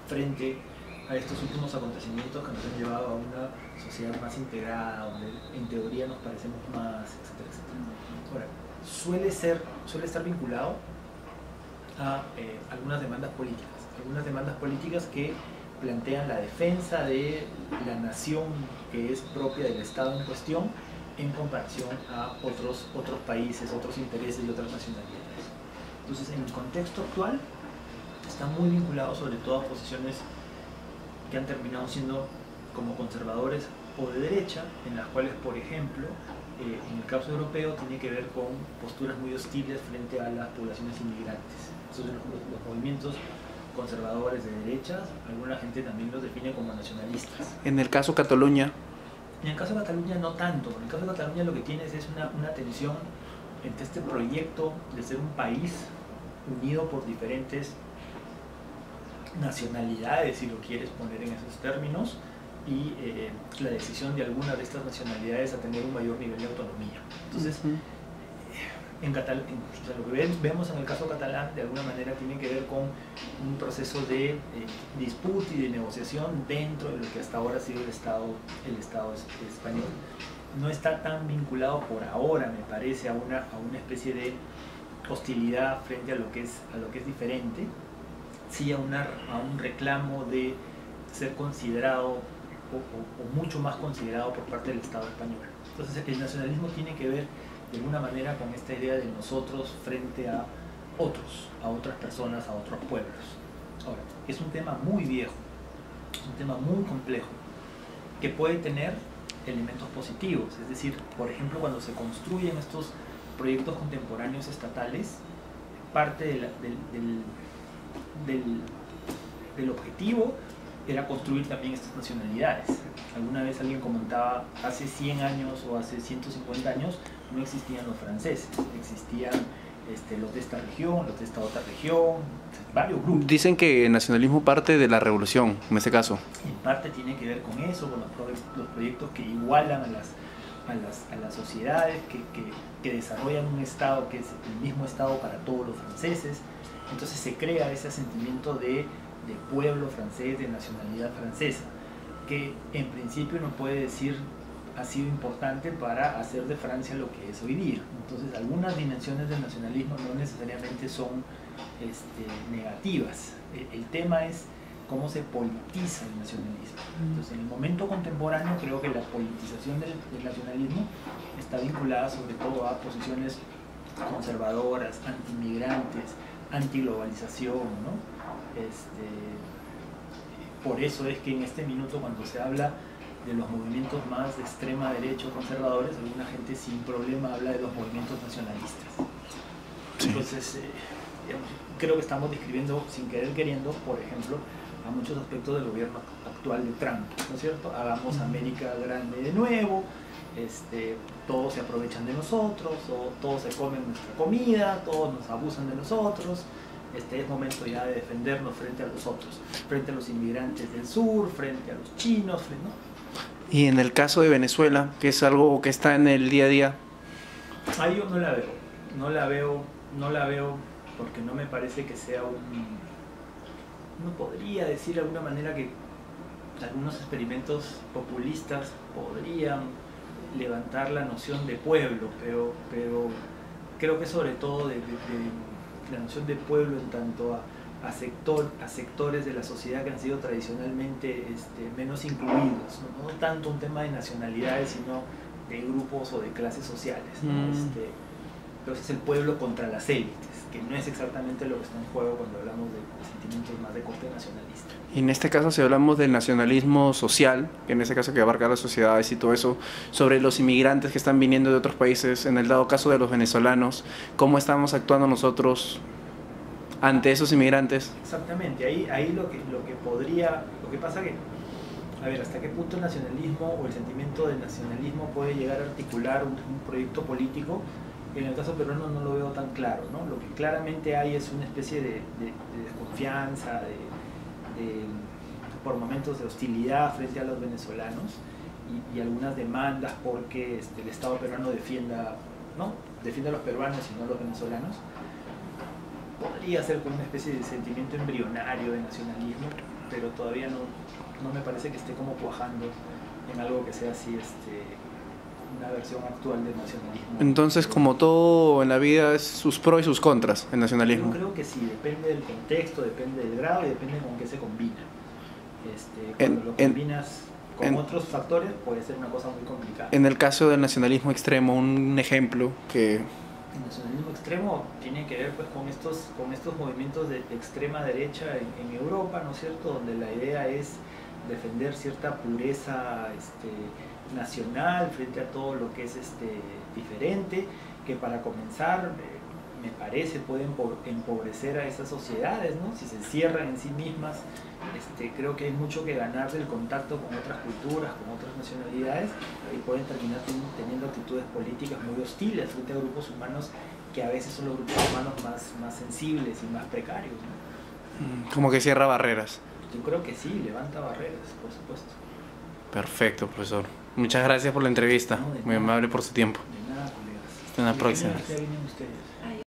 frente a estos últimos acontecimientos que nos han llevado a una sociedad más integrada, donde en teoría nos parecemos más, etcétera, etcétera. Ahora, suele estar vinculado a algunas demandas políticas que plantean la defensa de la nación que es propia del Estado en cuestión en comparación a otros países, otros intereses y otras nacionalidades. Entonces, en el contexto actual, está muy vinculado sobre todo a posiciones que han terminado siendo como conservadores o de derecha, en las cuales, por ejemplo, en el caso europeo tiene que ver con posturas muy hostiles frente a las poblaciones inmigrantes. Entonces, los movimientos conservadores de derechas, alguna gente también los define como nacionalistas. En el caso Cataluña. En el caso de Cataluña no tanto. En el caso de Cataluña lo que tienes es una tensión entre este proyecto de ser un país unido por diferentes nacionalidades, si lo quieres poner en esos términos, y la decisión de alguna de estas nacionalidades a tener un mayor nivel de autonomía. Entonces, lo que vemos en el caso catalán de alguna manera tiene que ver con un proceso de disputa y de negociación dentro de lo que hasta ahora ha sido el Estado español. No está tan vinculado por ahora, me parece, a una especie de hostilidad frente a lo que es diferente, sí a un reclamo de ser considerado o mucho más considerado por parte del Estado español. Entonces, el nacionalismo tiene que ver de alguna manera con esta idea de nosotros frente a otras personas, a otros pueblos. Ahora, es un tema muy viejo, es un tema muy complejo, que puede tener elementos positivos, es decir, por ejemplo, cuando se construyen estos proyectos contemporáneos estatales, parte del objetivo era construir también estas nacionalidades. Alguna vez alguien comentaba, hace 100 años o hace 150 años no existían los franceses, existían los de esta región, los de esta otra región, varios grupos. Dicen que el nacionalismo parte de la revolución, en este caso. En parte tiene que ver con eso, con los proyectos que igualan a las sociedades, que desarrollan un Estado que es el mismo Estado para todos los franceses. Entonces se crea ese sentimiento de pueblo francés, de nacionalidad francesa, que en principio uno puede decir ha sido importante para hacer de Francia lo que es hoy día. Entonces, algunas dimensiones del nacionalismo no necesariamente son negativas. El tema es cómo se politiza el nacionalismo. Entonces, en el momento contemporáneo creo que la politización del nacionalismo está vinculada sobre todo a posiciones conservadoras, anti-inmigrantes, anti-globalización, ¿no? Por eso es que en este minuto, cuando se habla de los movimientos más de extrema derecha o conservadores, alguna gente sin problema habla de los movimientos nacionalistas. Sí. Entonces, creo que estamos describiendo, sin querer queriendo, por ejemplo, a muchos aspectos del gobierno actual de Trump, ¿no es cierto? Hagamos América grande de nuevo, todos se aprovechan de nosotros, o todos se comen nuestra comida, todos nos abusan de nosotros. Es momento ya de defendernos frente a los otros, frente a los inmigrantes del sur, frente a los chinos, ¿no? Y en el caso de Venezuela, que es algo que está en el día a día. Ahí yo no la veo porque no me parece que sea no podría decir de alguna manera que algunos experimentos populistas podrían levantar la noción de pueblo, pero creo que sobre todo de la noción de pueblo en tanto a sectores de la sociedad que han sido tradicionalmente menos incluidos, ¿no? No tanto un tema de nacionalidades, sino de grupos o de clases sociales, ¿no? Entonces es el pueblo contra las élites, que no es exactamente lo que está en juego cuando hablamos de sentimientos más de corte nacionalista. Y en este caso, si hablamos del nacionalismo social, que en este caso que abarca las sociedades y todo eso, sobre los inmigrantes que están viniendo de otros países, en el dado caso de los venezolanos, ¿cómo estamos actuando nosotros ante esos inmigrantes? Exactamente, ahí lo que pasa que, a ver, hasta qué punto el nacionalismo o el sentimiento del nacionalismo puede llegar a articular un proyecto político. En el caso peruano no lo veo tan claro, ¿no? Lo que claramente hay es una especie de desconfianza, por momentos de hostilidad frente a los venezolanos y algunas demandas porque el Estado peruano defienda a los peruanos y no a los venezolanos. podría ser como una especie de sentimiento embrionario de nacionalismo, pero todavía no me parece que esté como cuajando en algo que sea así, una versión actual del nacionalismo. Entonces, como todo en la vida, es sus pros y sus contras, el nacionalismo. Yo creo que sí, depende del contexto, depende del grado y depende con qué se combina. Cuando lo combinas con otros factores puede ser una cosa muy complicada. En el caso del nacionalismo extremo, un ejemplo que... El nacionalismo extremo tiene que ver pues con estos movimientos de extrema derecha en Europa, ¿no es cierto?, donde la idea es defender cierta pureza nacional frente a todo lo que es diferente, que para comenzar me parece puede empobrecer a esas sociedades, ¿no? Si se cierran en sí mismas. Creo que hay mucho que ganar del contacto con otras culturas, con otras nacionalidades, y pueden terminar teniendo actitudes políticas muy hostiles frente a grupos humanos que a veces son los grupos humanos más sensibles y más precarios, ¿no? Como que cierra barreras. Yo creo que sí, levanta barreras, por supuesto. Perfecto, profesor. Muchas gracias por la entrevista. No, Muy amable por su tiempo. De nada, colegas. Hasta la próxima. ¿Qué vienen ustedes?